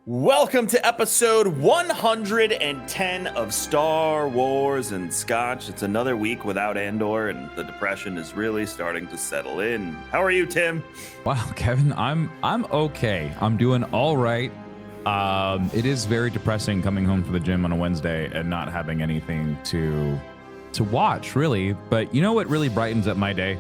Welcome to episode 110 of Star Wars and Scotch. It's another week without Andor, and the depression is really starting to settle in. How are you, Tim? Wow, Kevin, I'm okay. I'm doing all right. It is very depressing coming home from the gym on a Wednesday and not having anything to watch, really. But you know what really brightens up my day?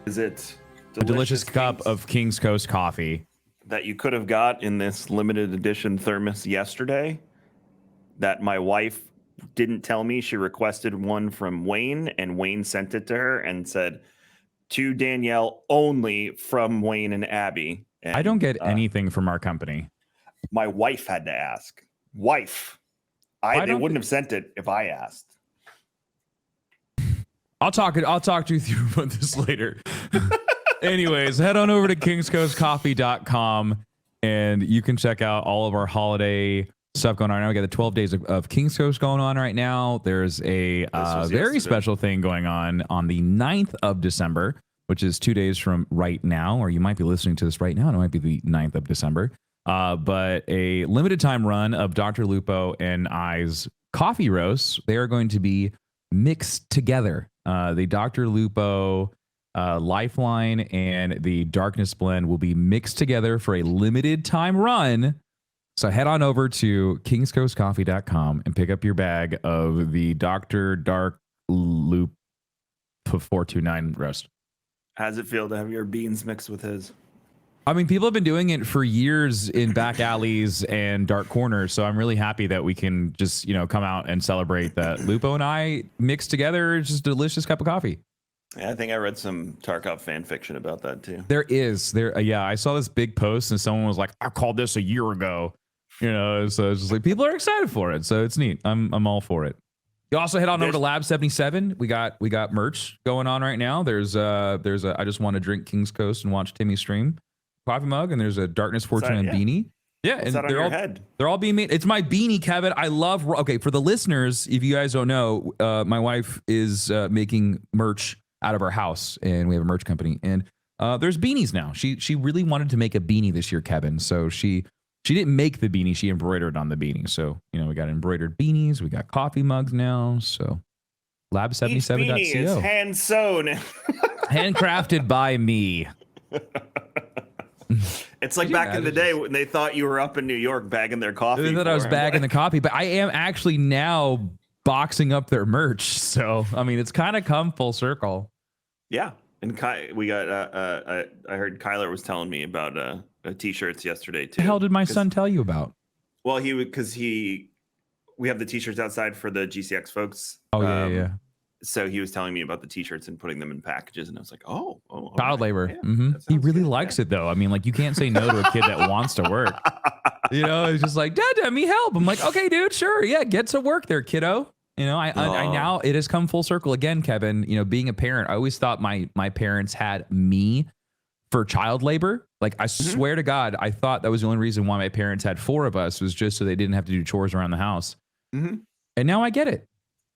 Is it a delicious cup of King's Coast coffee that you could have got in this limited edition thermos yesterday that my wife didn't tell me? She requested one from Wayne, and Wayne sent it to her and said, to Danielle, only from Wayne and Abby. And, I don't get anything from our company. My wife had to ask. They wouldn't have sent it if I asked. I'll talk to you through about this later. Anyways, head on over to kingscoastcoffee.com and you can check out all of our holiday stuff going on right now. We got the 12 days of King's Coast going on right now. There's a very special thing going on the 9th of December, which is 2 days from right now, or you might be listening to this right now, and it might be the 9th of December. But a limited time run of Dr. Lupo and I's coffee roasts. They are going to be mixed together. The Dr. Lupo Lifeline and the Darkness blend will be mixed together for a limited time run. So head on over to kingscoastcoffee.com and pick up your bag of the Dr. Dark Loop 429 roast. How does it feel to have your beans mixed with his? I mean, people have been doing it for years in back alleys and dark corners. So I'm really happy that we can just, come out and celebrate that Lupo and I mixed together just a delicious cup of coffee. Yeah, I think I read some Tarkov fan fiction about that too. Yeah, I saw this big post and someone was like, I called this a year ago. So it's just like people are excited for it. So it's neat. I'm all for it. You also head on over to Lab 77. We got merch going on right now. There's a I just want to drink King's Coast and watch Timmy stream coffee mug, and there's a Darkness429 beanie. Yeah, and they're all being made. It's my beanie, Kevin. I love. Okay, for the listeners, if you guys don't know, my wife is making merch out of our house, and we have a merch company, and there's beanies now. She really wanted to make a beanie this year, Kevin. So she didn't make the beanie, she embroidered on the beanie. So we got embroidered beanies, we got coffee mugs now. So lab77.co. Each beanie is hand sewn, handcrafted by me. It's like back in the day when they thought you were up in New York bagging their coffee. They thought I was bagging the coffee, but I am actually now boxing up their merch. So, I mean, it's kind of come full circle. Yeah. And we got, I heard Kyler was telling me about t-shirts yesterday too. The hell did my son tell you about? Well, we have the t-shirts outside for the GCX folks. Oh, yeah. So he was telling me about the t-shirts and putting them in packages, and I was like, oh child labor. Yeah, mm-hmm. He really likes it though. I mean, like, you can't say no to a kid that wants to work. It's just like, Dad, let me help. I'm like, okay, dude, sure. Yeah. Get to work there, kiddo. I now it has come full circle again, Kevin. Being a parent, I always thought my parents had me for child labor. Like, I swear to God, I thought that was the only reason why my parents had 4 of us, was just so they didn't have to do chores around the house. Mm-hmm. And now I get it.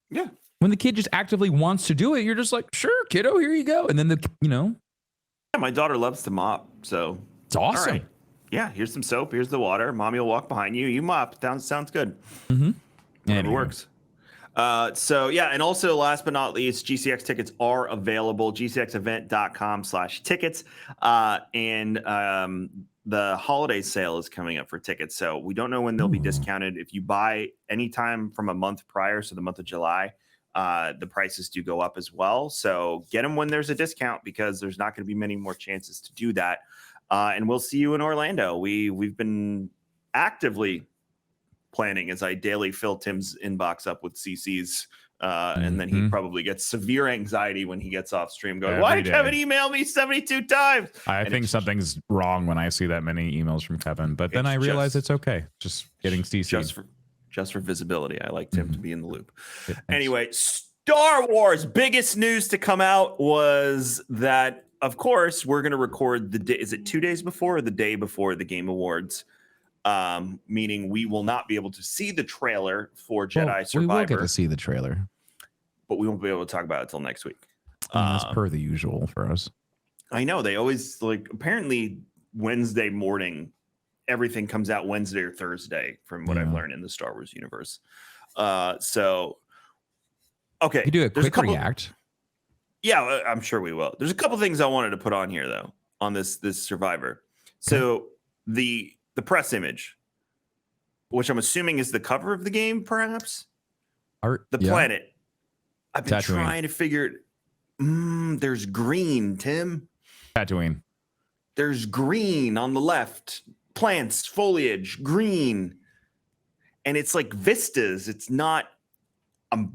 Yeah. When the kid just actively wants to do it, you're just like, sure, kiddo, here you go. And then Yeah, my daughter loves to mop, so it's awesome. All right. Yeah, here's some soap. Here's the water. Mommy will walk behind you. You mop. Sounds good. Mm-hmm. It works. And also last but not least, GCX tickets are available. GCXevent.com/tickets. The holiday sale is coming up for tickets. So we don't know when they'll be discounted. If you buy anytime from a month prior, so the month of July, the prices do go up as well. So get them when there's a discount, because there's not going to be many more chances to do that. And we'll see you in Orlando. We've been actively planning as I daily fill Tim's inbox up with CCs. And then he probably gets severe anxiety when he gets off stream going, why did Kevin email me 72 times? I think something's wrong when I see that many emails from Kevin, but then I realize it's okay. Just getting CC'd. Just for visibility. I like Tim to be in the loop. Anyway, Star Wars biggest news to come out was that, of course, we're going to record the day. Is it 2 days before or the day before the Game Awards? Meaning we will not be able to see the trailer for Jedi Survivor. We will get to see the trailer, but we won't be able to talk about it until next week. As per the usual for us. I know they always apparently Wednesday morning everything comes out Wednesday or Thursday, from what I've learned in the Star Wars universe. So okay, You do a there's quick react. Yeah, I'm sure we will. There's a couple things I wanted to put on here though, on this Survivor. So the press image, which I'm assuming is the cover of the game, perhaps. Art, the planet. I've been Tatooine. trying to figure it. There's green, Tim. Tatooine. There's green on the left. Plants, foliage, green. And it's like vistas. It's not. I'm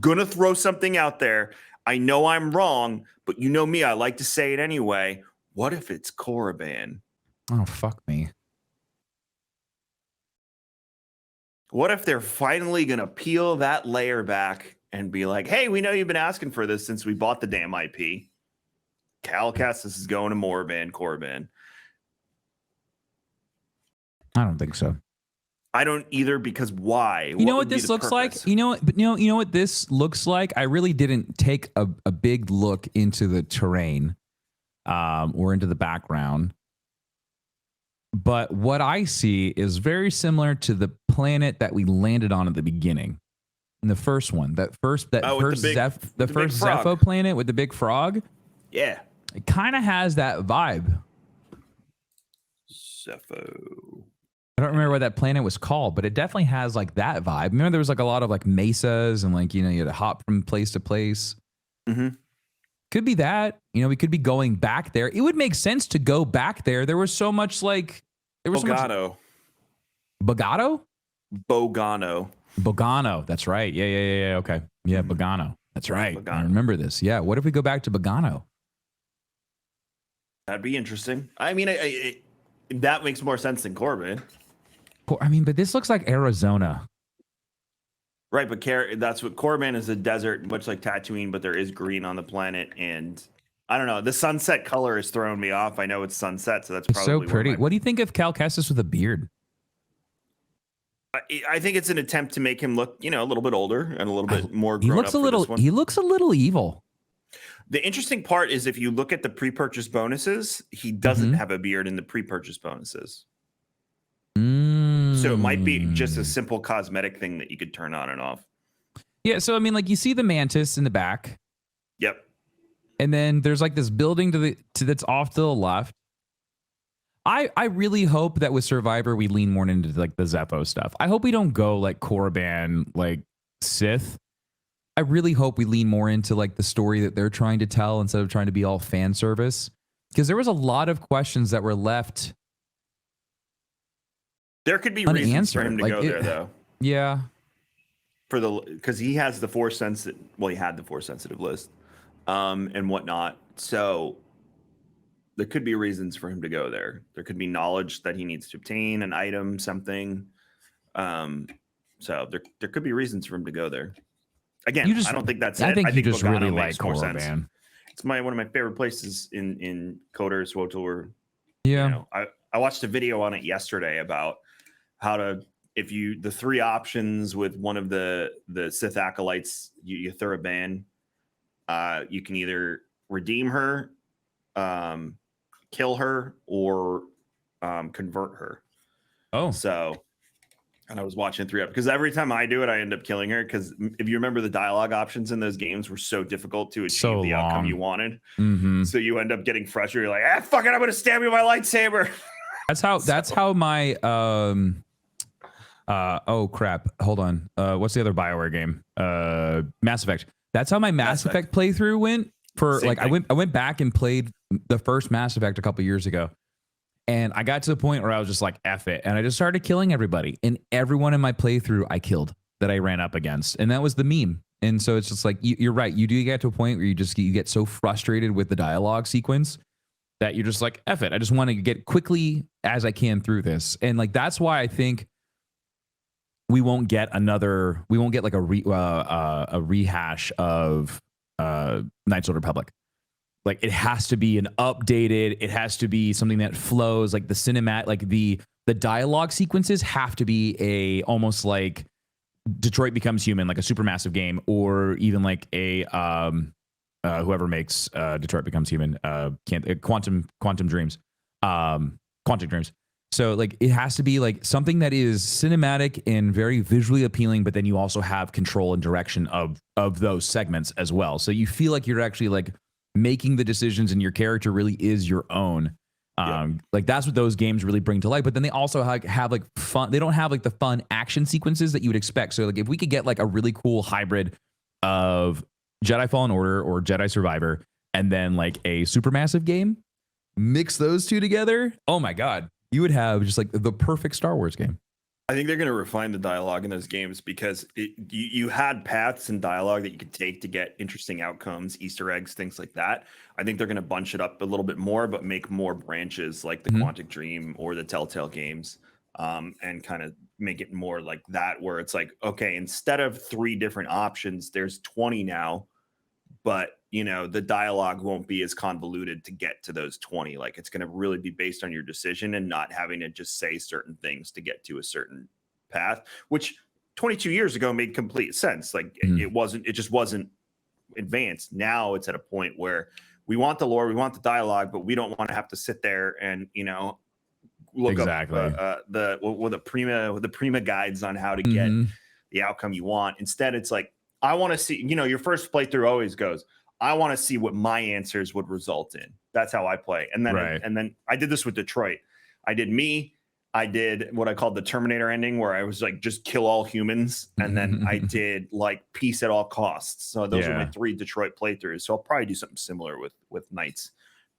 gonna throw something out there. I know I'm wrong, but you know me. I like to say it anyway. What if it's Korriban? Oh, fuck me. What if they're finally gonna peel that layer back and be like, hey, we know you've been asking for this since we bought the damn IP. Cal Kestis is going to Korriban. I don't think so. I don't either, because why? You know what this looks like? You know what this looks like? I really didn't take a big look into the terrain or into the background. But what I see is very similar to the planet that we landed on at the beginning. In the first one. The first Zepho planet with the big frog. Yeah. It kind of has that vibe. Zepho. I don't remember what that planet was called, but it definitely has like that vibe. Remember there was like a lot of like mesas and like, you had to hop from place to place. Mm-hmm. Could be that. We could be going back there. It would make sense to go back there. There was so much like... Bogano. Bogano? Bogano. That's right. Yeah. Okay. Yeah, Bogano. That's right. Bogano. I remember this. Yeah. What if we go back to Bogano? That'd be interesting. I mean, that makes more sense than Korriban. But this looks like Arizona. Right, but that's what Korriban is, a desert, much like Tatooine, but there is green on the planet, and I don't know. The sunset color is throwing me off. I know it's sunset, so that's probably so pretty. What do you think of Cal Kestis with a beard? I think it's an attempt to make him look, a little bit older and a little bit more grown up. He looks a little evil. The interesting part is if you look at the pre-purchase bonuses, he doesn't have a beard in the pre-purchase bonuses. So it might be just a simple cosmetic thing that you could turn on and off. Yeah, so I mean, like you see the mantis in the back. Yep. And then there's like this building that's off to the left. I really hope that with Survivor we lean more into like the Zepho stuff. I hope we don't go like Korriban, like Sith. I really hope we lean more into like the story that they're trying to tell instead of trying to be all fan service. Because there was a lot of questions that were left. There could be reasons for him to go there, though. Yeah. Because he has the Force sensitive. Well, he had the Force sensitive list, and whatnot. So there could be reasons for him to go there. There could be knowledge that he needs to obtain, an item, something. So there could be reasons for him to go there. Again, I don't think that's it. I think you just Bogano really like makes more sense. Korriban. It's one of my favorite places in Kotor, SWTOR. Yeah. I watched a video on it yesterday about how to, the three options with one of the Sith acolytes, you throw a ban. You can either redeem her, kill her, or convert her. Oh. So, and I was watching 3 up because every time I do it, I end up killing her. Because if you remember, the dialogue options in those games were so difficult to achieve the outcome you wanted. Mm-hmm. So you end up getting frustrated. You're like, fuck it, I'm gonna stab you with my lightsaber. That's how my oh crap. Hold on. What's the other BioWare game? Mass Effect. That's how my Mass Effect playthrough went. I went back and played the first Mass Effect a couple years ago. And I got to the point where I was just like, F it. And I just started killing everybody. And everyone in my playthrough I killed that I ran up against. And that was the meme. And so it's just like, you're right. You do get to a point where you get so frustrated with the dialogue sequence that you're just like, F it. I just want to get quickly as I can through this. And like, that's why I think we won't get like a rehash of Knights of the Republic. Like it has to be an updated, it has to be something that flows, like the cinematic, like the dialogue sequences have to be almost like Detroit Becomes Human, like a supermassive game, or even like a whoever makes Detroit Becomes Human, Quantum Dreams, Quantic Dreams. So like it has to be like something that is cinematic and very visually appealing, but then you also have control and direction of those segments as well. So you feel like you're actually like making the decisions and your character really is your own. Like that's what those games really bring to life. But then they also have like fun. They don't have like the fun action sequences that you would expect. So like if we could get like a really cool hybrid of Jedi Fallen Order or Jedi Survivor and then like a supermassive game, mix those two together. Oh my God. You would have just like the perfect Star Wars game. I think they're going to refine the dialogue in those games because you had paths and dialogue that you could take to get interesting outcomes, Easter eggs, things like that. I think they're going to bunch it up a little bit more, but make more branches like the Quantic Dream or the Telltale games, and kind of make it more like that, where it's like, okay, instead of 3 different options, there's 20 now, but you know, the dialogue won't be as convoluted to get to those 20. Like it's going to really be based on your decision and not having to just say certain things to get to a certain path, which 22 years ago made complete sense. Like it just wasn't advanced. Now it's at a point where we want the lore, we want the dialogue, but we don't want to have to sit there and, you know, look up the prima guides on how to get the outcome you want. Instead, it's like, I want to see, you know, your first playthrough always goes, I want to see what my answers would result in. That's how I play. And then, and then I did this with Detroit. I did what I called the Terminator ending, where I was like, just kill all humans. And then I did like peace at all costs. So those are my 3 Detroit playthroughs. So I'll probably do something similar with Knights,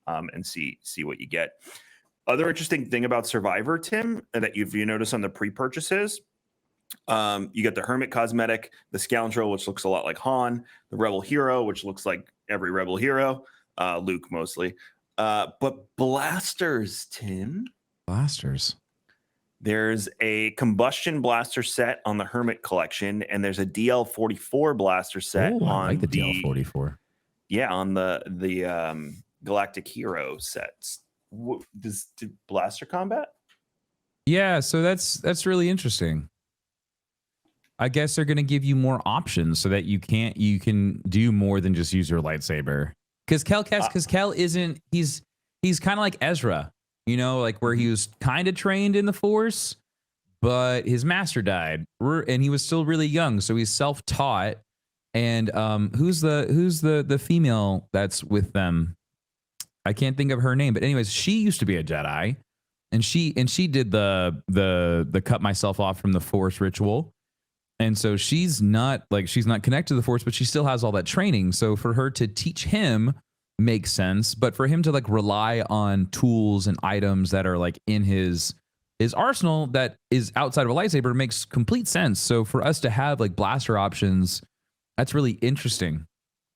and see what you get. Other interesting thing about Survivor, Tim, that you notice on the pre-purchases, you get the Hermit cosmetic, the Scoundrel, which looks a lot like Han, the Rebel Hero, which looks like every Rebel Hero, Luke mostly, but blasters, Tim. Blasters. There's a combustion blaster set on the Hermit collection, and there's a DL44 blaster set on I like the DL44. Yeah, on the Galactic Hero sets. Does blaster combat? Yeah, so that's really interesting. I guess they're going to give you more options so that you can do more than just use your lightsaber. Because Kel isn't, he's kind of like Ezra, you know, like where he was kind of trained in the Force, but his master died and he was still really young, so he's self-taught. And who's the female that's with them? I can't think of her name, but anyways, she used to be a Jedi, and she did the cut myself off from the Force ritual. And so she's not connected to the Force, but she still has all that training. So for her to teach him makes sense, but for him to like rely on tools and items that are like in his arsenal that is outside of a lightsaber makes complete sense. So for us to have like blaster options, that's really interesting.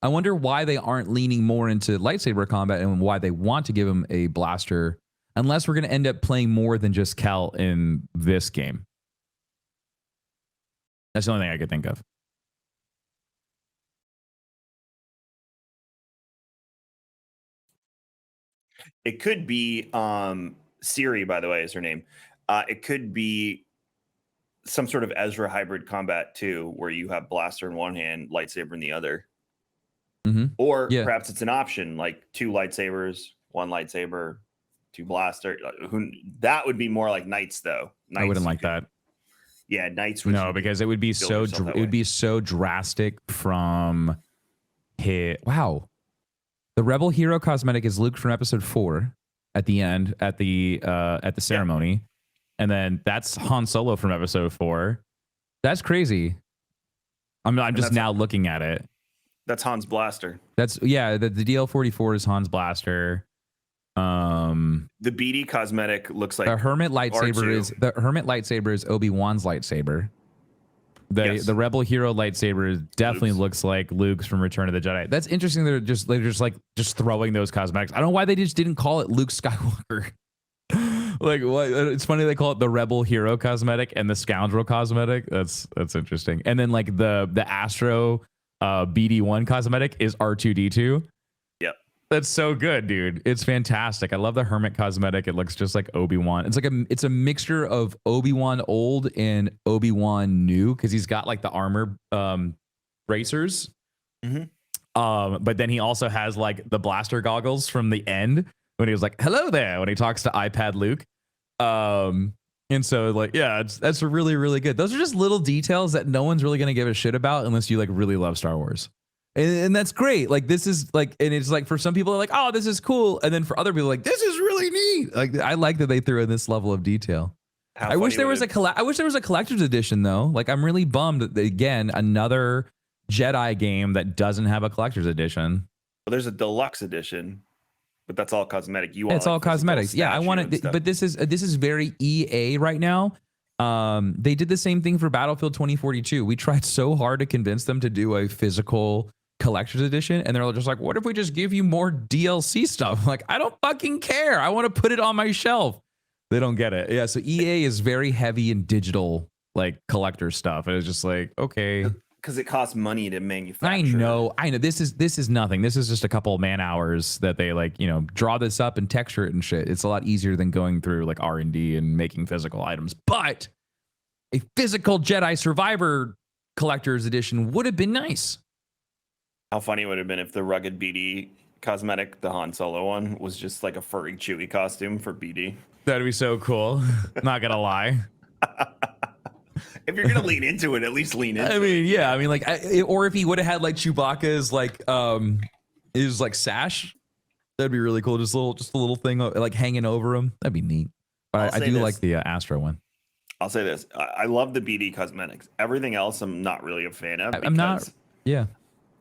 I wonder why they aren't leaning more into lightsaber combat and why they want to give him a blaster, unless we're going to end up playing more than just Cal in this game. That's the only thing I could think of. It could be Siri, by the way, is her name. It could be some sort of Ezra hybrid combat too, where you have blaster in one hand, lightsaber in the other. Or perhaps it's an option, like 2 lightsabers, 1 lightsaber, 2 blaster. That would be more like Knights, though. Knights, I wouldn't like that. Yeah, Knights. No, because it would be so drastic from hit. Wow. The Rebel Hero cosmetic is Luke from episode 4 at the end at the ceremony. And then that's Han Solo from episode 4. That's crazy. I'm just now looking at it. That's Han's blaster. The DL44 is Han's blaster. The BD cosmetic looks like the Hermit lightsaber is Obi-Wan's lightsaber. The Rebel Hero lightsaber definitely looks like Luke's from Return of the Jedi. That's interesting. They're just throwing those cosmetics. I don't know why they just didn't call it Luke Skywalker. Like what? It's funny they call it the Rebel Hero cosmetic and the Scoundrel cosmetic. That's interesting. And then like the Astro BD1 cosmetic is R2D2. Yep. That's so good, dude. It's fantastic. I love the Hermit cosmetic. It looks just like Obi-Wan. It's a mixture of Obi-Wan old and Obi-Wan new, because he's got like the armor bracers. But then he also has like the blaster goggles from the end when he was like, "Hello there," when he talks to iPad Luke. And so like, yeah, that's really, really good. Those are just little details that no one's really going to give a shit about unless you like really love Star Wars. And that's great. Like this is like, and it's like for some people are like, oh, this is cool. And then for other people like, this is really neat. Like I like that they threw in this level of detail. I wish there was I wish there was a collector's edition though. Like I'm really bummed that again, another Jedi game that doesn't have a collector's edition. Well, there's a deluxe edition. But that's all cosmetic. You want it's all cosmetics. Yeah, I want it. But this is very EA right now. They did the same thing for Battlefield 2042. We tried so hard to convince them to do a physical collector's edition, and they're just like, "What if we just give you more DLC stuff?" I'm like, I don't fucking care. I want to put it on my shelf. They don't get it. Yeah. So EA is very heavy in digital like collector stuff. And it's just like, okay. Because it costs money to manufacture. I know. This is nothing. This is just a couple of man hours that they like, you know, draw this up and texture it and shit. It's a lot easier than going through like R&D and making physical items. But a physical Jedi Survivor collector's edition would have been nice. How funny it would have been if the rugged BD cosmetic, the Han Solo one, was just like a furry Chewie costume for BD. That'd be so cool. Not gonna lie. If you're gonna lean into it, at least lean into it. I mean, yeah. I mean, like, or if he would have had like Chewbacca's like his like sash, that'd be really cool. Just a little thing like hanging over him. That'd be neat. But I do like the Astro one. I'll say this: I love the BD cosmetics. Everything else, I'm not really a fan of. I'm not. Yeah.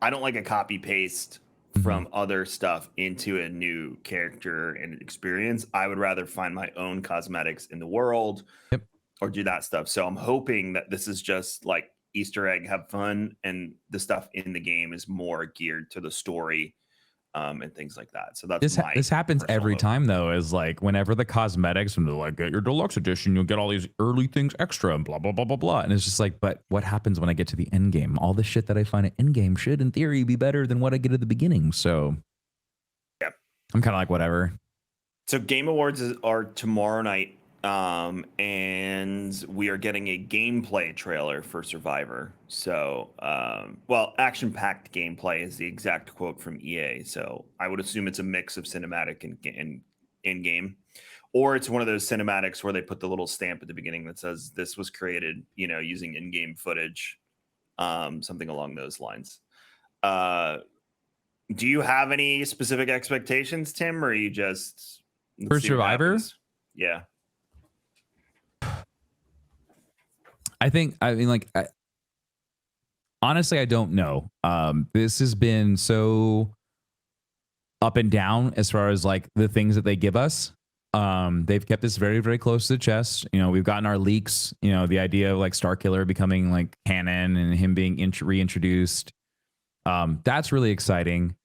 I don't like a copy paste from other stuff into a new character and experience. I would rather find my own cosmetics in the world. Yep. Or do that stuff. So I'm hoping that this is just like Easter egg, have fun, and the stuff in the game is more geared to the story and things like that. So that's this happens every time though, is like whenever the cosmetics and they're like, get your deluxe edition, you'll get all these early things extra and blah blah blah blah blah. And it's just like, but what happens when I get to the end game? All the shit that I find at end game should in theory be better than what I get at the beginning. So yeah, I'm kind of like whatever. So Game Awards are tomorrow night. And we are getting a gameplay trailer for Survivor. So, well, action-packed gameplay is the exact quote from EA. So I would assume it's a mix of cinematic and in-game, or it's one of those cinematics where they put the little stamp at the beginning that says this was created, you know, using in-game footage, something along those lines. Do you have any specific expectations, Tim, or are you just for Survivor? Yeah. Honestly, I don't know. This has been so up and down as far as like the things that they give us. They've kept this very, very close to the chest. You know, we've gotten our leaks, you know, the idea of like Starkiller becoming like canon and him being reintroduced. That's really exciting.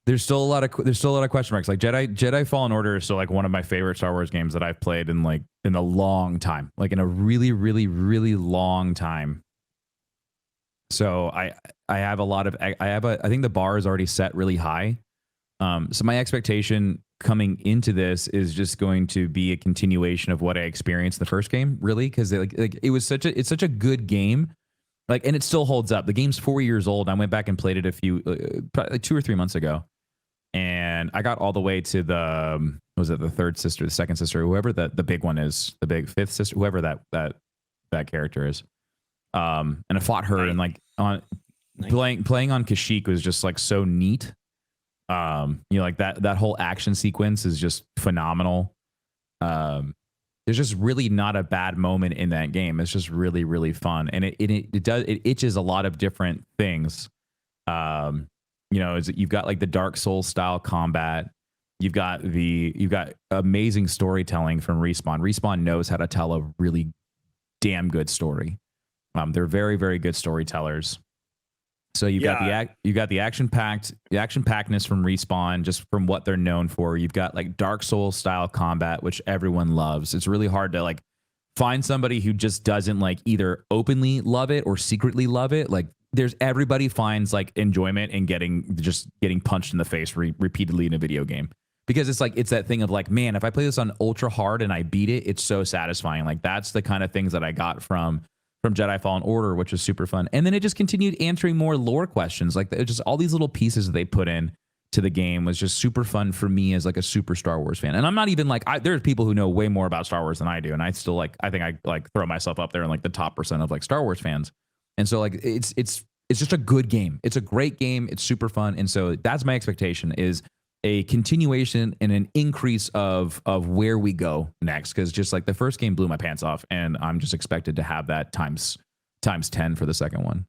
There's still a lot of question marks. Like Jedi Fallen Order is still like one of my favorite Star Wars games that I've played in a long time, like in a really, really, really long time. So I think the bar is already set really high. So my expectation coming into this is just going to be a continuation of what I experienced in the first game, really, because it's such a good game. Like, and it still holds up. The game's 4 years old. I went back and played it probably 2 or 3 months ago. And I got all the way to the third sister, the second sister, whoever the big one is, the big fifth sister, whoever that character is. And I fought her and like playing on Kashyyyk was just like so neat. You know, like that whole action sequence is just phenomenal. There's just really not a bad moment in that game. It's just really, really fun. And it itches a lot of different things. You know, you've got like the Dark Souls style combat. You've got amazing storytelling from Respawn. Respawn knows how to tell a really damn good story. They're very, very good storytellers. So you've got the action packedness from Respawn, just from what they're known for. You've got like Dark Souls style combat, which everyone loves. It's really hard to like find somebody who just doesn't like either openly love it or secretly love it. Like everybody finds like enjoyment in getting punched in the face repeatedly in a video game, because it's that thing of like, man, if I play this on ultra hard and I beat it, it's so satisfying. Like that's the kind of things that I got from Jedi Fallen Order, which was super fun. And then it just continued answering more lore questions. Like just all these little pieces that they put in to the game was just super fun for me as like a super Star Wars fan. And I'm not even like, there's people who know way more about Star Wars than I do, and I still like, I think I like throw myself up there in like the top % of like Star Wars fans. And so like it's just a good game. It's a great game. It's super fun. And so that's my expectation, is a continuation and an increase of where we go next. Because just like the first game blew my pants off, and I'm just expected to have that times 10 for the second one.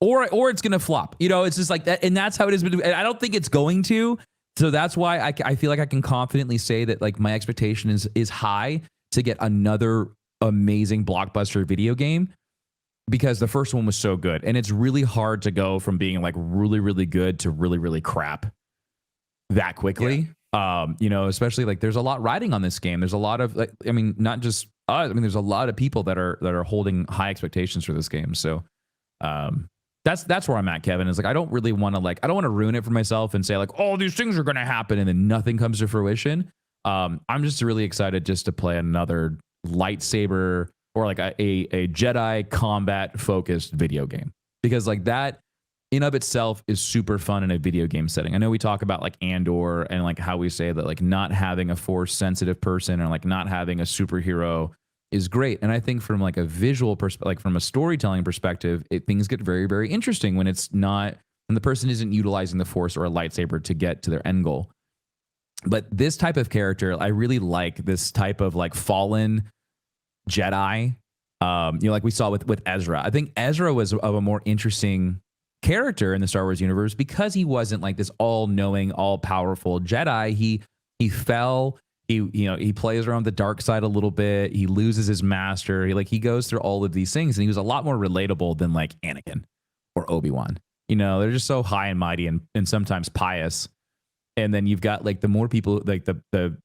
Or it's gonna flop. You know, it's just like that, and that's how it is. And I don't think it's going to. So that's why I feel like I can confidently say that like my expectation is high to get another amazing blockbuster video game, because the first one was so good, and it's really hard to go from being like really, really good to really, really crap that quickly. Yeah. You know, especially like there's a lot riding on this game. There's a lot of like, I mean, not just us. I mean, there's a lot of people that are holding high expectations for this game. So that's where I'm at, Kevin. Is like I don't really want to ruin it for myself and say like, oh, these things are going to happen and then nothing comes to fruition. I'm just really excited just to play another lightsaber or like a Jedi combat focused video game, because like that in of itself is super fun in a video game setting. I know we talk about like Andor and like how we say that like not having a force sensitive person or like not having a superhero is great. And I think from like a visual perspective, like from a storytelling perspective, things get very, very interesting when the person isn't utilizing the force or a lightsaber to get to their end goal. But this type of character, I really like this type of like fallen Jedi. Like we saw with Ezra. I think Ezra was of a more interesting character in the Star Wars universe because he wasn't like this all-knowing, all-powerful Jedi. He fell. He plays around the dark side a little bit. He loses his master. He goes through all of these things, and he was a lot more relatable than like Anakin or Obi-Wan. You know, they're just so high and mighty and sometimes pious. And then you've got like the more people, like the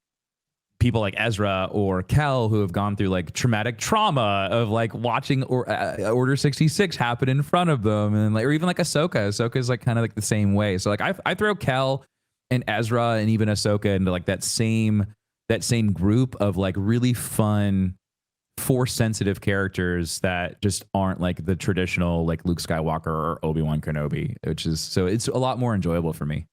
people like Ezra or Kel who have gone through like traumatic trauma of like watching Order 66 happen in front of them, and like, or even like Ahsoka. Ahsoka is like kind of like the same way. So like I throw Kel and Ezra and even Ahsoka into like that same group of like really fun force sensitive characters that just aren't like the traditional like Luke Skywalker or Obi-Wan Kenobi, so it's a lot more enjoyable for me.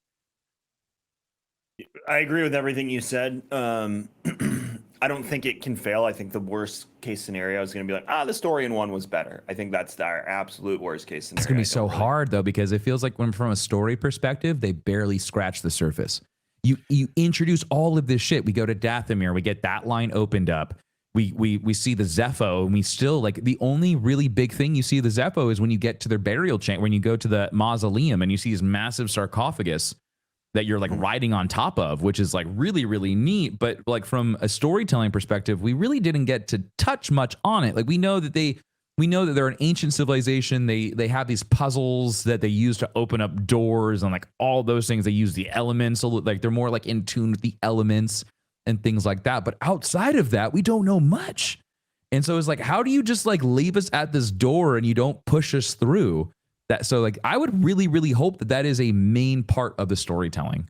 I agree with everything you said. I don't think it can fail. I think the worst case scenario is going to be like, the story in one was better. I think that's our absolute worst case scenario. It's going to be so hard though, because it feels like from a story perspective, they barely scratch the surface. You introduce all of this shit. We go to Dathomir. We get that line opened up. We see the Zepho, and we still like the only really big thing you see the Zepho is when you get to their burial chamber, when you go to the mausoleum and you see this massive sarcophagus that you're like riding on top of, which is like really, really neat. But like from a storytelling perspective, we really didn't get to touch much on it. Like we know that they're an ancient civilization. They have these puzzles that they use to open up doors and like all those things. They use the elements. So like they're more like in tune with the elements and things like that. But outside of that, we don't know much. And so it's like, how do you just like leave us at this door and you don't push us through that? So like, I would really, really hope that is a main part of the storytelling.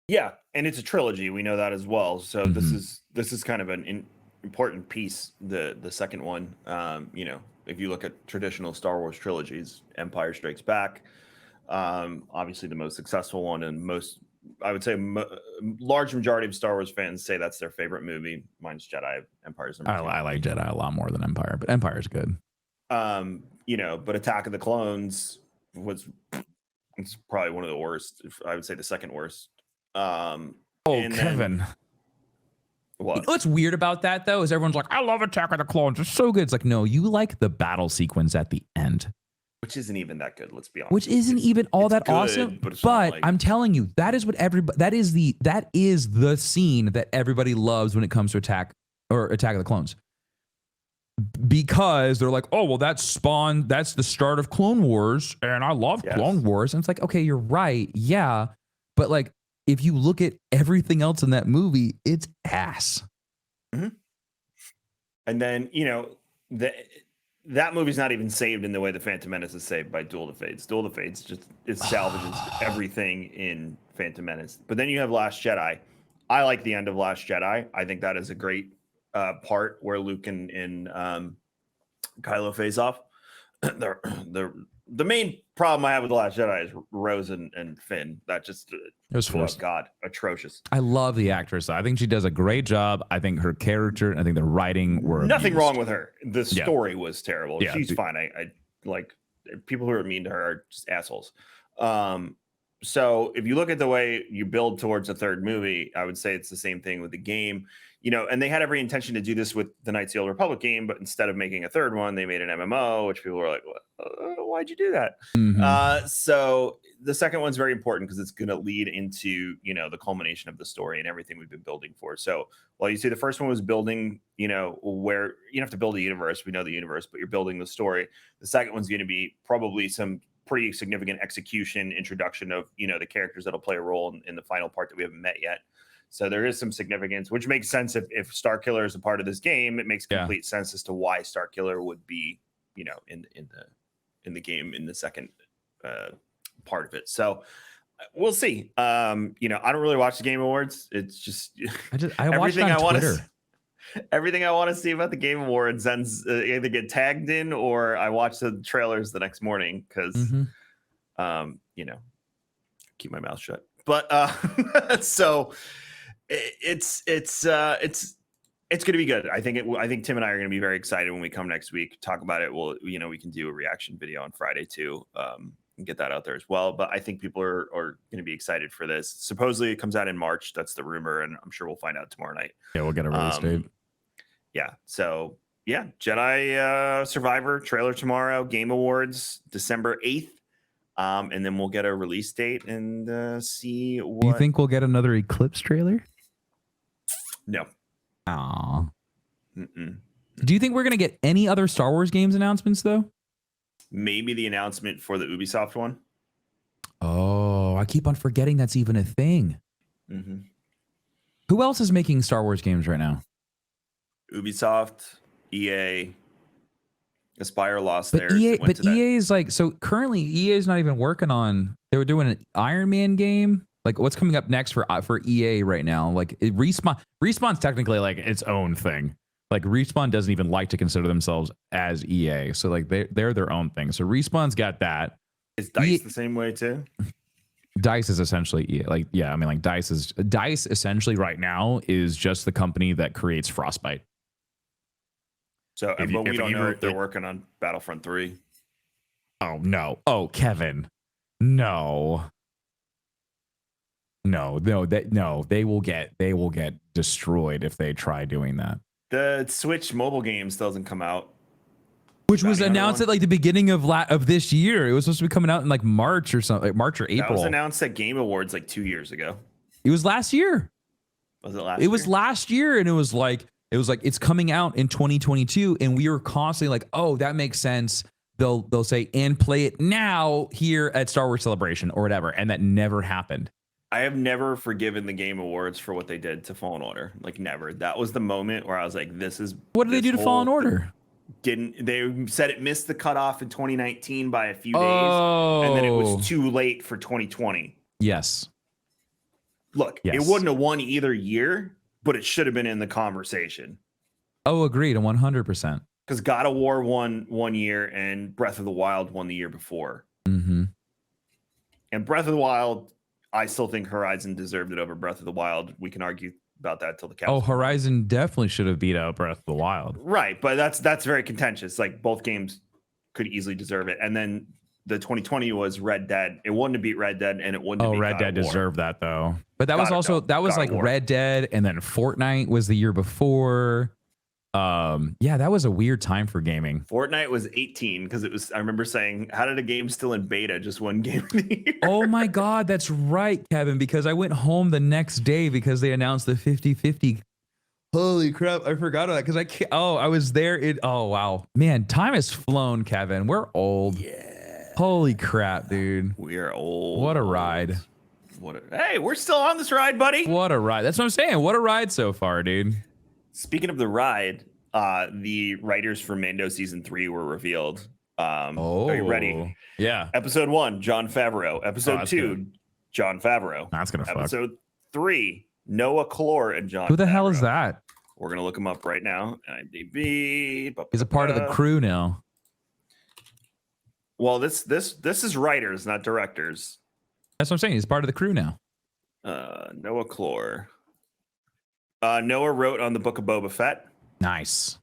Yeah. And it's a trilogy. We know that as well. So this is kind of an important piece, the second one. If you look at traditional Star Wars trilogies, Empire Strikes Back, obviously the most successful one, and most, I would say, large majority of Star Wars fans say that's their favorite movie. Mine's Jedi. Empire's number 2. I like Jedi a lot more than Empire, but Empire's good. But Attack of the Clones it's probably one of the worst. I would say the second worst. Kevin. What? You know what's weird about that though is everyone's like, I love Attack of the Clones. It's so good. It's like, no, you like the battle sequence at the end, which isn't even that good. Let's be honest. Which isn't even all that awesome. But I'm telling you, that is what that is the scene that everybody loves when it comes to Attack of the Clones. Because they're like, oh, well, that's the start of Clone Wars, and I love Clone Wars. And it's like, okay, you're right. Yeah. But like, if you look at everything else in that movie, it's ass. Mm-hmm. And then, that movie's not even saved in the way the Phantom Menace is saved by Duel of the Fates. Duel of the Fates it salvages everything in Phantom Menace. But then you have Last Jedi. I like the end of Last Jedi. I think that is a great part where Luke and Kylo face off. The the main problem I have with The Last Jedi is Rose and Finn. That just It was forced. Oh God, atrocious. I love the actress. I think she does a great job. I think her character, I think the writing were nothing abused. wrong with her. The story was terrible. Yeah, She's fine. I like people who are mean to her are just assholes. So if you look at the way you build towards a third movie, I would say it's the same thing with the game. You know, and they had every intention to do this with the Knights of the Old Republic game, but instead of making a third one, they made an MMO, which people were like, why'd you do that? So the second one's very important because it's going to lead into, you know, the culmination of the story and everything we've been building for. So while you see the first one was building, you know, where you have to build a universe, we know the universe, but you're building the story. The second one's going to be probably some pretty significant execution, introduction of, you know, the characters that'll play a role in the final part that we haven't met yet. So there is some significance, which makes sense if Starkiller is a part of this game. It makes complete sense as to why Starkiller would be, you know, in the game in the second part of it. So we'll see. You know, I don't really watch the Game Awards. It's just I watch it on Twitter. Everything I want to see about the Game Awards ends either get tagged in or I watch the trailers the next morning because, you know, keep my mouth shut. But so it's going to be good. I think Tim and I are going to be very excited when we come next week, talk about it. We'll, you know, we can do a reaction video on Friday too, and get that out there as well. But I think people are going to be excited for this. Supposedly it comes out in March. That's the rumor. And I'm sure we'll find out tomorrow night. Yeah, we'll get a release date. Yeah. So yeah, Jedi Survivor trailer tomorrow, Game Awards, December 8th. And then we'll get a release date and see what. Do you think we'll get another Eclipse trailer? No. Aw. Do you think we're going to get any other Star Wars games announcements, though? Maybe the announcement for the Ubisoft one. Oh, I keep on forgetting that's even a thing. Who else is making Star Wars games right now? Ubisoft, EA, Aspire lost but theirs. EA, but EA is like, so currently EA is not even working on, they were doing an Iron Man game. Like what's coming up next for EA right now? Like Respawn's technically like its own thing. Like Respawn doesn't even like to consider themselves as EA. So like they're their own thing. So Respawn's got that. Is DICE the same way too? DICE is essentially EA. Like, yeah, I mean like DICE essentially right now is just the company that creates Frostbite. So, but we don't know if they're working on Battlefront 3. Oh no! Oh, Kevin, no. They will get destroyed if they try doing that. The Switch mobile games doesn't come out, which was announced at like the beginning of this year. It was supposed to be coming out in like March or something, like March or April. That was announced at Game Awards like 2 years ago. It was last year. Was it last? It was last year, and it was like it's coming out in 2022, and we were constantly like, oh, that makes sense. They'll say and play it now here at Star Wars Celebration or whatever, and that never happened. I have never forgiven the Game Awards for what they did to Fallen Order. Like never. That was the moment where I was like, this is what did they do to Fallen Order? They said it missed the cutoff in 2019 by a few days, and then it was too late for 2020. Yes. Look, it wouldn't have won either year, but it should have been in the conversation. Oh, agreed, 100%. Because God of War won 1 year, and Breath of the Wild won the year before. And Breath of the Wild, I still think Horizon deserved it over Breath of the Wild. We can argue about that till the cows. Oh, Horizon definitely should have beat out Breath of the Wild. Right, but that's very contentious. Like both games could easily deserve it. And then the 2020 was Red Dead. It wouldn't have beat Red Dead, and it wouldn't have beat Red Dead deserved that though. But that was like Red Dead, and then Fortnite was the year before. Yeah, that was a weird time for gaming. Fortnite was 18 because it was. I remember saying, "How did a game still in beta just win game of the year?" Oh my God, that's right, Kevin. Because I went home the next day because they announced the 50-50. Holy crap, I forgot about that because I can't. Oh, I was there. Oh wow, man, time has flown, Kevin. We're old. Yeah. Holy crap, dude. We are old. What a ride. Hey, we're still on this ride, buddy. What a ride. That's what I'm saying. What a ride so far, dude. Speaking of the ride, the writers for Mando season 3 were revealed. Are you ready? Yeah. Episode 1, Jon Favreau. Episode 2, Jon Favreau. That's gonna fuck. Episode 3, Noah Clore and Jon. Who the Favreau. hell is that? We're gonna look him up right now. IMDb. He's a part of the crew now. Well, this is writers, not directors. That's what I'm saying. He's part of the crew now. Noah Clore. Noah wrote on the Book of Boba Fett. Nice.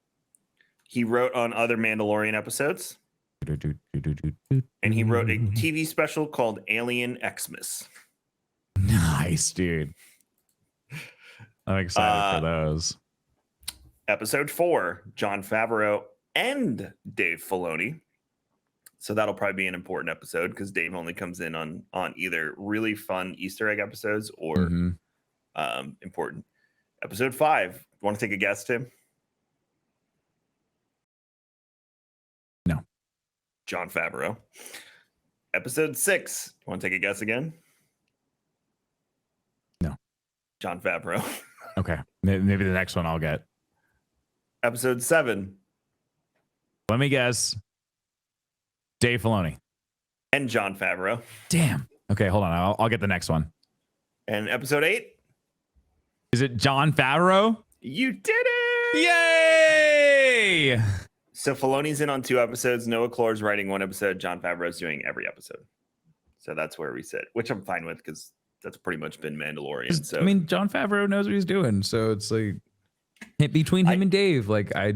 He wrote on other Mandalorian episodes. And he wrote a TV special called Alien Xmas. Nice, dude. I'm excited for those. Episode 4, Jon Favreau and Dave Filoni. So that'll probably be an important episode because Dave only comes in on either really fun Easter egg episodes or important. Episode 5. Want to take a guess, Tim? No. Jon Favreau. Episode 6. Want to take a guess again? No. Jon Favreau. Okay. Maybe the next one I'll get. Episode 7. Let me guess. Dave Filoni. And Jon Favreau. Damn. Okay, hold on. I'll get the next one. And episode 8. Is it Jon Favreau? You did it! Yay! So Filoni's in on 2 episodes. Noah Clore's writing 1 episode. Jon Favreau's doing every episode. So that's where we sit, which I'm fine with because that's pretty much been Mandalorian. So I mean, Jon Favreau knows what he's doing. So it's like between him and Dave, like I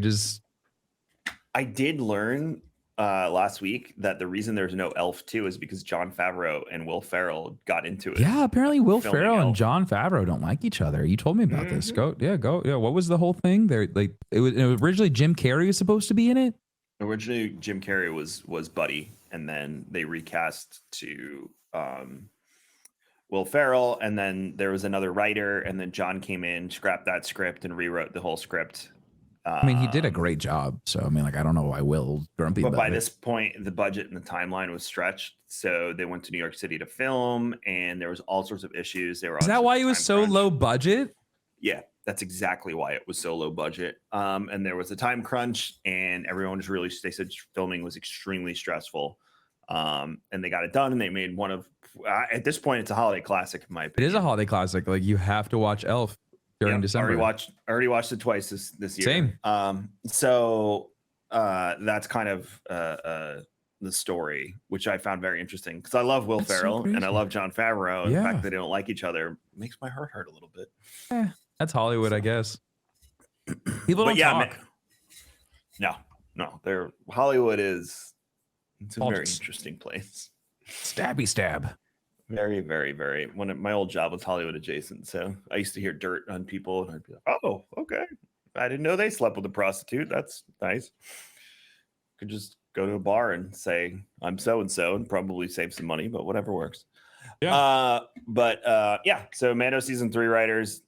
did learn last week that the reason there's no Elf 2 is because Jon Favreau and Will Ferrell got into it. Yeah, apparently Will Ferrell Elf. and Jon Favreau don't like each other. You told me about this. Go. Yeah. What was the whole thing? There, like it was originally Jim Carrey was supposed to be in it. Originally, Jim Carrey was Buddy, and then they recast to Will Ferrell, and then there was another writer, and then John came in, scrapped that script, and rewrote the whole script. I mean, he did a great job. So, I mean, like, I don't know why Will's grumpy But about by it. this point, the budget and the timeline was stretched. So they went to New York City to film, and there was all sorts of issues. They were Is that why it was so low budget? Yeah, that's exactly why it was so low budget. And there was a time crunch, and everyone was really, they said filming was extremely stressful. And they got it done, and they made one of, at this point, it's a holiday classic, in my opinion. It is a holiday classic. Like, you have to watch Elf during December. Already watched it twice this year. Same. So that's kind of the story, which I found very interesting because I love Will Ferrell and I love Jon Favreau. And the fact that they don't like each other makes my heart hurt a little bit. That's Hollywood, I guess. People don't talk. No, Hollywood is it's a very Politics. interesting place. Stabby stab. Very, very, very. My old job was Hollywood adjacent, so I used to hear dirt on people, and I'd be like, "Oh, okay, I didn't know they slept with a prostitute. That's nice." Could just go to a bar and say, "I'm so and so," and probably save some money, but whatever works. Yeah. Yeah. So Mando season 3 writers,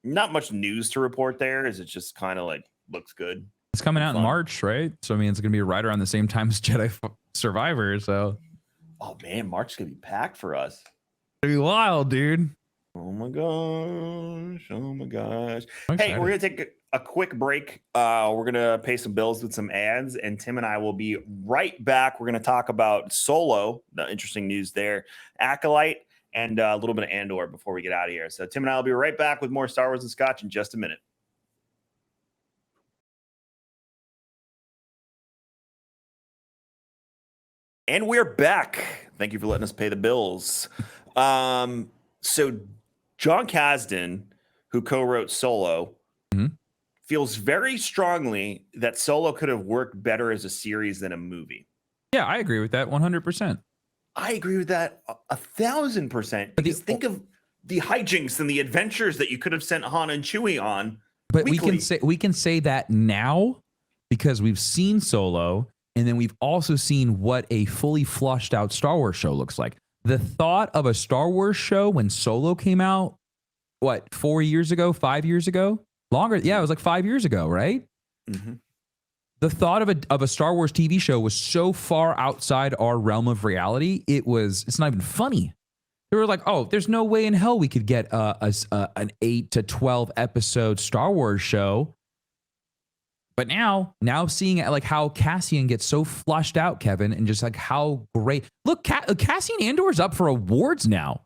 not much news to report there. Is it just kind of like looks good? It's coming out in March, right? So I mean, it's gonna be right around the same time as Jedi Survivor. So. Oh man, March is gonna be packed for us. It'll be wild, dude. Oh my gosh. Oh my gosh. I'm Hey, excited. we're gonna take a quick break. We're gonna pay some bills with some ads, and Tim and I will be right back. We're gonna talk about Solo, the interesting news there, Acolyte, and a little bit of Andor before we get out of here. So Tim and I will be right back with more Star Wars and Scotch in just a minute. And we're back. Thank you for letting us pay the bills. So John Kasdan, who co-wrote Solo, feels very strongly that Solo could have worked better as a series than a movie. Yeah, I agree with that 100%. I agree with that 1,000%. Because think of the hijinks and the adventures that you could have sent Han and Chewie on. But weekly. we can say that now because we've seen Solo. And then we've also seen what a fully flushed out Star Wars show looks like. The thought of a Star Wars show when Solo came out, what, 4 years ago, 5 years ago? Longer. Yeah, it was like 5 years ago, right? Mm-hmm. The thought of a Star Wars TV show was so far outside our realm of reality. It's not even funny. They were like, oh, there's no way in hell we could get an 8 to 12 episode Star Wars show. But now seeing like how Cassian gets so flushed out, Kevin, and just like how great. Look, Cassian Andor's up for awards now.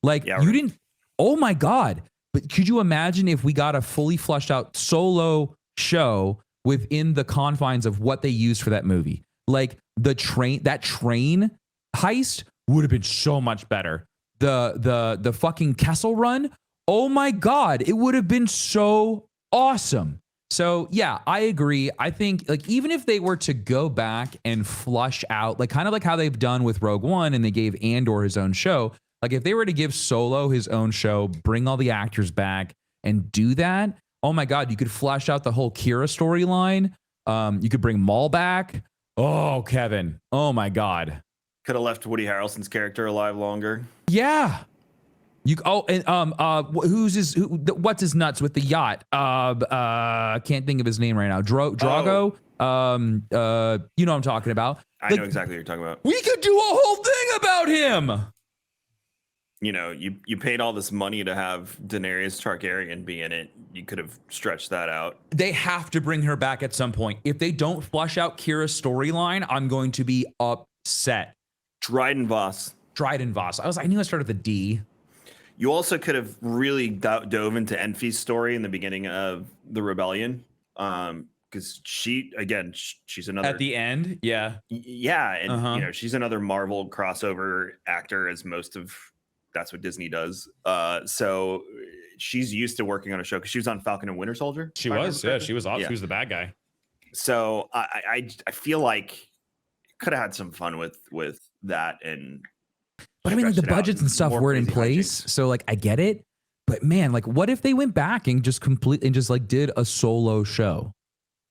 Like you didn't. Oh my God! But could you imagine if we got a fully flushed out Solo show within the confines of what they used for that movie? Like that train heist would have been so much better. The fucking Kessel Run, oh my god, it would have been so awesome. So yeah, I agree. I think like even if they were to go back and flush out, like kind of like how they've done with Rogue One and they gave Andor his own show, like if they were to give Solo his own show, bring all the actors back and do that, oh my god, you could flesh out the whole Kira storyline. You could bring Maul back. Oh, Kevin. Oh my god. Could have left Woody Harrelson's character alive longer. Yeah. What's his nuts with the yacht? Can't think of his name right now. Drago. You know what I'm talking about. I know exactly what you're talking about. We could do a whole thing about him. You know, you paid all this money to have Daenerys Targaryen be in it. You could have stretched that out. They have to bring her back at some point. If they don't flush out Kira's storyline, I'm going to be upset. Dryden Voss. I knew I started with a D. You also could have really dove into Enfy's story in the beginning of the rebellion, because she's another At the end, yeah, and you know she's another Marvel crossover actor, as that's what Disney does. So she's used to working on a show because she was on Falcon and Winter Soldier. She was awesome. Yeah. She was the bad guy. So I feel like could have had some fun with that and. But I mean, like the budgets and stuff weren't in place, so like I get it. But man, like, what if they went back and just like did a solo show?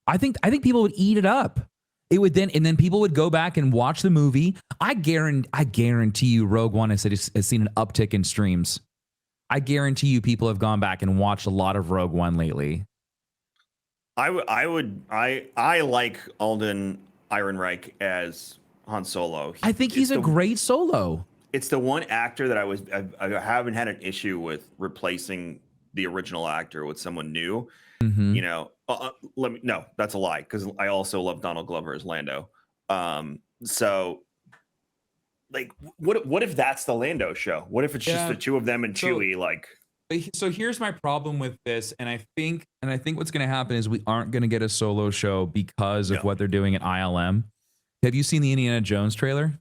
I think people would eat it up. It would then people would go back and watch the movie. I guarantee you, Rogue One has seen an uptick in streams. I guarantee you, people have gone back and watched a lot of Rogue One lately. I like Alden Ehrenreich as Han Solo. I think he's a great Solo. It's the one actor that I haven't had an issue with replacing the original actor with someone new. Mm-hmm. You know, no, that's a lie, because I also love Donald Glover as Lando. So like, what if that's the Lando show? What if it's just the two of them and Chewie? Like, so here's my problem with this, and I think what's going to happen is we aren't going to get a Solo show because of what they're doing at ILM. Have you seen the Indiana Jones trailer?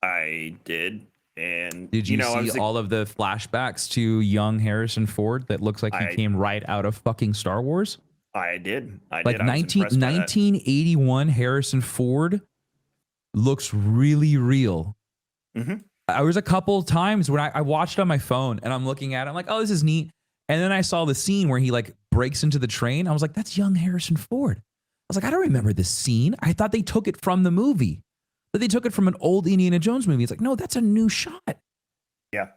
I did. And did you see all of the flashbacks to young Harrison Ford that looks like he came right out of fucking Star Wars? I did. Like 1981 Harrison Ford looks really real. Mm-hmm. There was a couple of times when I watched on my phone and I'm looking at it, I'm like, oh, this is neat. And then I saw the scene where he like breaks into the train. I was like, that's young Harrison Ford. I was like, I don't remember this scene. I thought they took it from the movie. But they took it from an old Indiana Jones movie. It's like, no, that's a new shot. Yeah.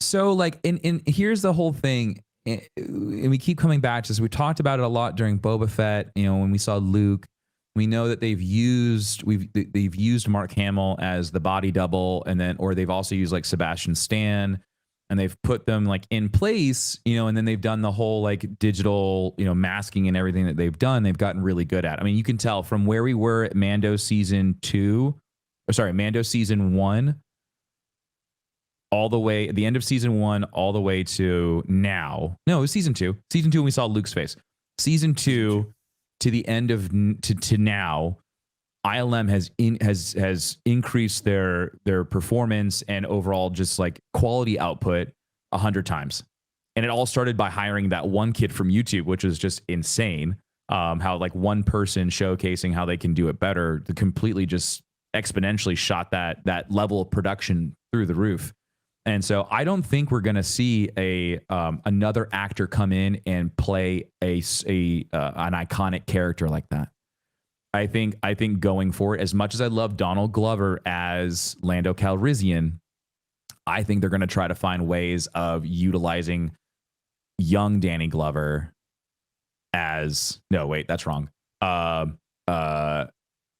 So like, and here's the whole thing. And we keep coming back to this. We talked about it a lot during Boba Fett. You know, when we saw Luke, we know that they've used Mark Hamill as the body double, or they've also used like Sebastian Stan, and they've put them like in place, you know, and then they've done the whole like digital, you know, masking and everything that they've done. They've gotten really good at. I mean, you can tell from where we were at Mando season 1 all the way at the end of season 1 all the way to now. No, it was season 2. Season 2 when we saw Luke's face. Season 2 to the end of to now, ILM has increased their performance and overall just like quality output 100 times. And it all started by hiring that one kid from YouTube, which was just insane. How like one person showcasing how they can do it better, to completely just exponentially shot that level of production through the roof. And so I don't think we're going to see another actor come in and play an iconic character like that. I think going forward, as much as I love Donald Glover as Lando Calrissian, I think they're going to try to find ways of utilizing young Danny Glover as that's wrong.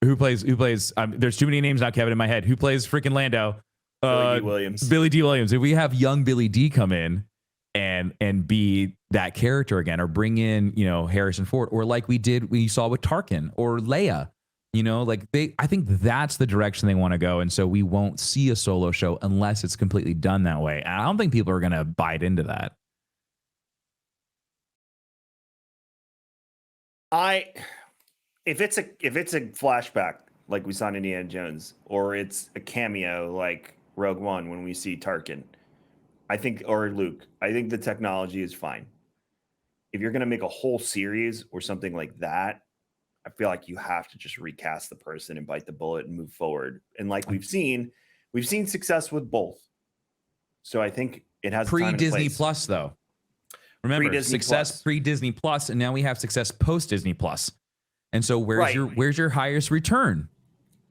Who plays there's too many names now, Kevin, in my head. Who plays freaking Lando? Billy D. Williams. Billy D. Williams. If we have young Billy D come in and be that character again, or bring in, you know, Harrison Ford, or like we saw with Tarkin or Leia, you know, like I think that's the direction they want to go. And so we won't see a Solo show unless it's completely done that way. And I don't think people are going to bite into that. If it's a flashback like we saw in Indiana Jones, or it's a cameo like Rogue One when we see Tarkin. I think, or Luke. I think the technology is fine. If you're going to make a whole series or something like that, I feel like you have to just recast the person and bite the bullet and move forward. And like we've seen success with both. So I think it has pre-Disney Plus though. Remember, Pre-Disney success Plus. pre-Disney Plus, and now we have success post-Disney Plus. And so where's your highest return?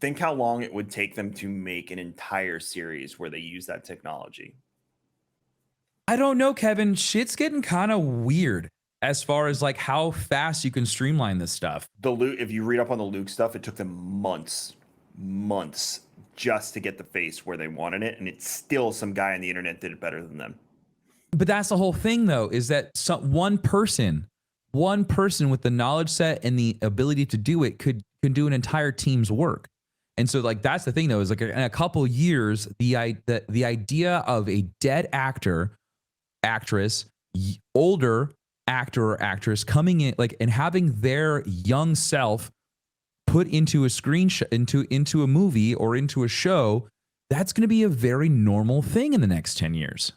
Think how long it would take them to make an entire series where they use that technology. I don't know, Kevin. Shit's getting kind of weird as far as like how fast you can streamline this stuff. If you read up on the Luke stuff, it took them months just to get the face where they wanted it, and it's still some guy on the internet did it better than them. But that's the whole thing, though, is that one person with the knowledge set and the ability to do it could do an entire team's work. And so, like, that's the thing, though, is like in a couple years, the idea of a dead actress, older actor or actress coming in, like, and having their young self put into a into a movie or into a show, that's going to be a very normal thing in the next 10 years.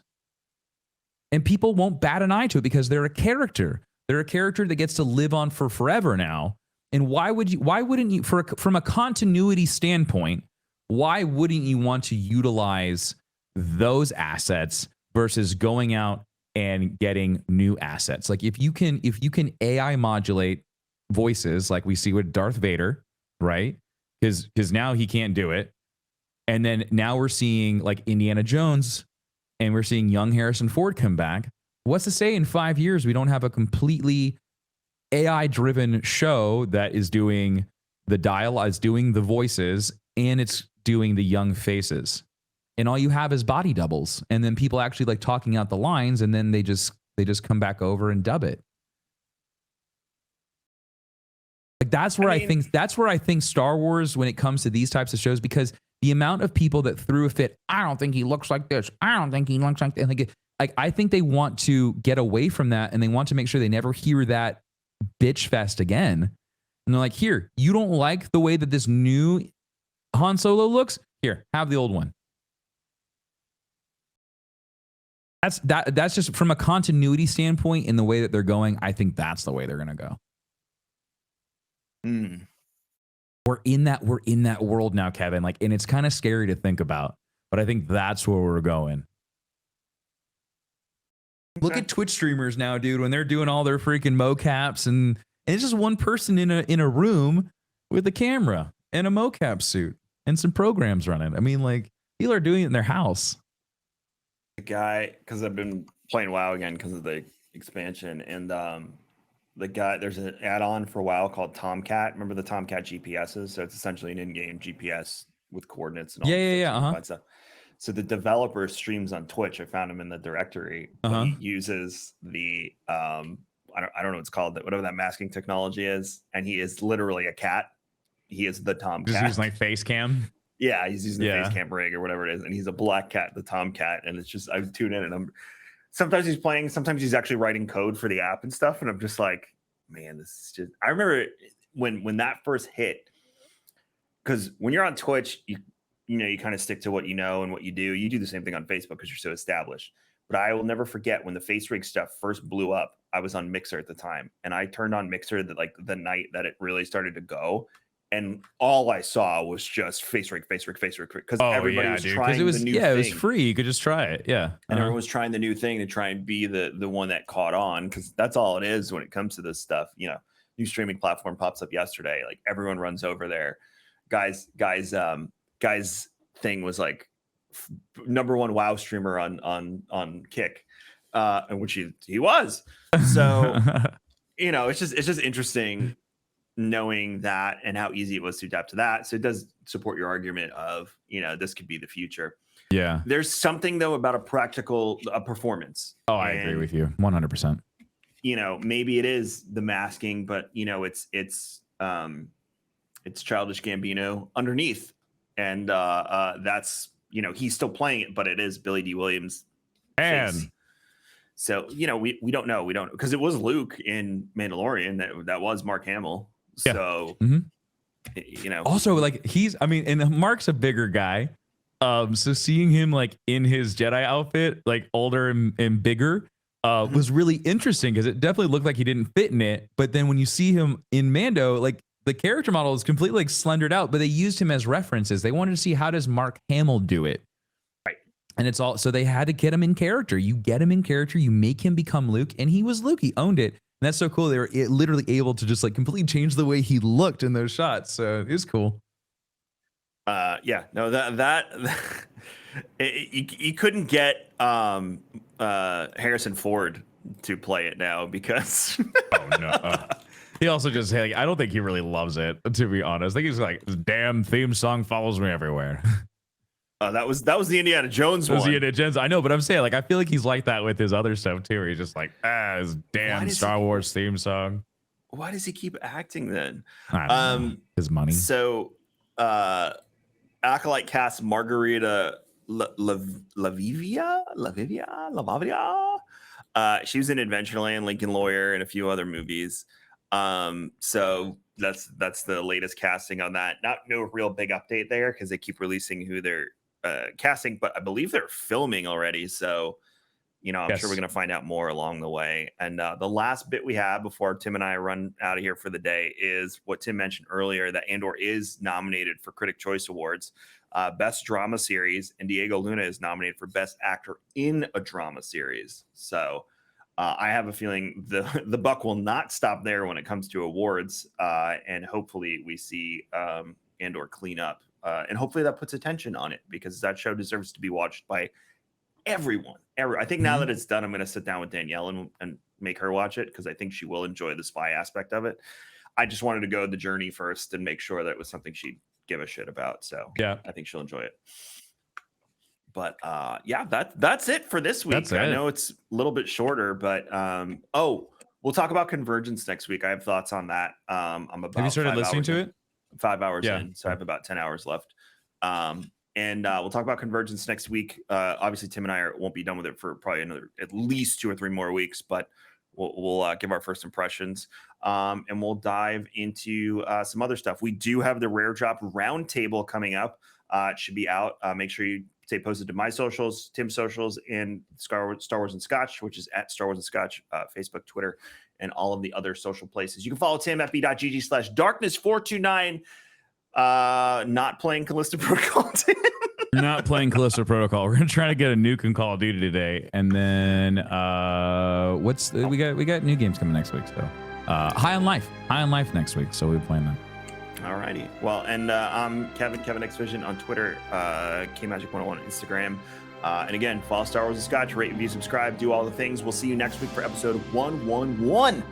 And people won't bat an eye to it because they're a character. They're a character that gets to live on for forever now. And why wouldn't you, from a continuity standpoint, why wouldn't you want to utilize those assets versus going out and getting new assets? Like if you can AI modulate voices like we see with Darth Vader, right? Because now he can't do it. And then now we're seeing like Indiana Jones and we're seeing young Harrison Ford come back. What's to say in 5 years we don't have a completely AI-driven show that is doing the dialogue, is doing the voices, and it's doing the young faces. And all you have is body doubles. And then people actually like talking out the lines, and then they just come back over and dub it. Like that's where I think Star Wars, when it comes to these types of shows, because the amount of people that threw a fit, I don't think he looks like this, I don't think he looks like that. Like I think they want to get away from that, and they want to make sure they never hear that bitch fest again. And they're like, here, you don't like the way that this new Han Solo looks? Here, have the old one. That's just from a continuity standpoint in the way that they're going. I think that's the way they're going to go. We're in that world now, Kevin. Like, and it's kind of scary to think about, but I think that's where we're going. Okay. Look at Twitch streamers now, dude, when they're doing all their freaking mocaps, and it's just one person in a room with a camera and a mocap suit and some programs running. I mean, like, people are doing it in their house. The guy, because I've been playing WoW again because of the expansion, and the guy, there's an add-on for WoW called Tomcat. Remember the Tomcat GPSs? So it's essentially an in-game GPS with coordinates and all that stuff. So the developer streams on Twitch. I found him in the directory. He uses the I don't know what it's called, whatever that masking technology is, and he is literally a cat. He is the Tomcat. Just using like face cam. Yeah, he's using the face cam rig or whatever it is, and he's a black cat, the Tomcat. And it's just I tune in, and sometimes he's playing, sometimes he's actually writing code for the app and stuff, and I'm just like, man, this is just. I remember when that first hit, because when you're on Twitch, you kind of stick to what you know and what you do. You do the same thing on Facebook because you're so established. But I will never forget when the face rig stuff first blew up. I was on Mixer at the time, and I turned on Mixer the night that it really started to go, and all I saw was just face rig because everybody was trying the new thing. It was free. You could just try it. Yeah, and everyone was trying the new thing to try and be the one that caught on, because that's all it is when it comes to this stuff. New streaming platform pops up yesterday, like everyone runs over there. Guy's thing was like number one WoW streamer on Kick, and which he was. So it's just interesting knowing that and how easy it was to adapt to that. So it does support your argument of this could be the future. Yeah, there's something though about a performance. I agree with you 100%. Maybe it is the masking, but it's Childish Gambino underneath. And that's he's still playing it, but it is Billy D. Williams. And so we don't know, because it was Luke in Mandalorian, that was Mark Hamill. So you know. Also, like and Mark's a bigger guy. So seeing him like in his Jedi outfit, like older and bigger, was really interesting because it definitely looked like he didn't fit in it. But then when you see him in Mando, like the character model is completely like slendered out, but they used him as references. They wanted to see how does Mark Hamill do it. Right. And it's all, so they had to get him in character. You get him in character, you make him become Luke, and he was Luke. He owned it. And that's so cool. They were literally able to just like completely change the way he looked in those shots. So it was cool. Yeah, no, you couldn't get Harrison Ford to play it now because Oh no. He also just, like, I don't think he really loves it, to be honest. I think he's like, this damn theme song follows me everywhere. that was the Indiana Jones one. I know, but I'm saying, like, I feel like he's like that with his other stuff too. He's just like, his damn Star Wars theme song. Why does he keep acting then? I don't know. His money. So, Acolyte cast Margarita Lavivia. She was in Adventureland, Lincoln Lawyer, and a few other movies. So that's the latest casting on that. No real big update there because they keep releasing who they're casting, but I believe they're filming already. So, you know, I'm sure we're going to find out more along the way. And the last bit we have before Tim and I run out of here for the day is what Tim mentioned earlier, that Andor is nominated for Critic Choice Awards, Best Drama Series, and Diego Luna is nominated for Best Actor in a Drama Series. So I have a feeling the buck will not stop there when it comes to awards, and hopefully we see Andor clean up, and hopefully that puts attention on it because that show deserves to be watched by everyone. I think now that it's done, I'm going to sit down with Danielle and make her watch it because I think she will enjoy the spy aspect of it. I just wanted to go the journey first and make sure that it was something she'd give a shit about. So yeah, I think she'll enjoy it. But yeah, that's it for this week. I know it's a little bit shorter, but we'll talk about Convergence next week. I have thoughts on that. I'm about. Have you started listening to it? 5 hours in, so I have about 10 hours left. And we'll talk about Convergence next week. Obviously, Tim and I won't be done with it for probably at least 2 or 3 more weeks, but we'll give our first impressions, and we'll dive into some other stuff. We do have the Rare Drop Roundtable coming up. It should be out. Make sure you stay posted to my socials, Tim's socials, and Star Wars and Scotch, which is at Star Wars and Scotch, Facebook, Twitter, and all of the other social places. You can follow Tim at b.gg/Darkness429. Not playing Callisto Protocol. Not playing Callisto Protocol. We're gonna try to get a nuke in Call of Duty today, and then we got new games coming next week. So High on Life next week. So we'll be playing that. Alrighty. Well, and I'm Kevin Xvision on Twitter, KMagic101 on Instagram, and again, follow Star Wars and Scotch, rate, review, subscribe, do all the things. We'll see you next week for episode 111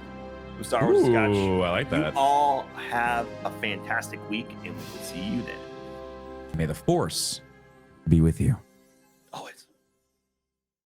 of Star Wars and Scotch. Ooh, I like that. You all have a fantastic week, and we will see you then. May the Force be with you.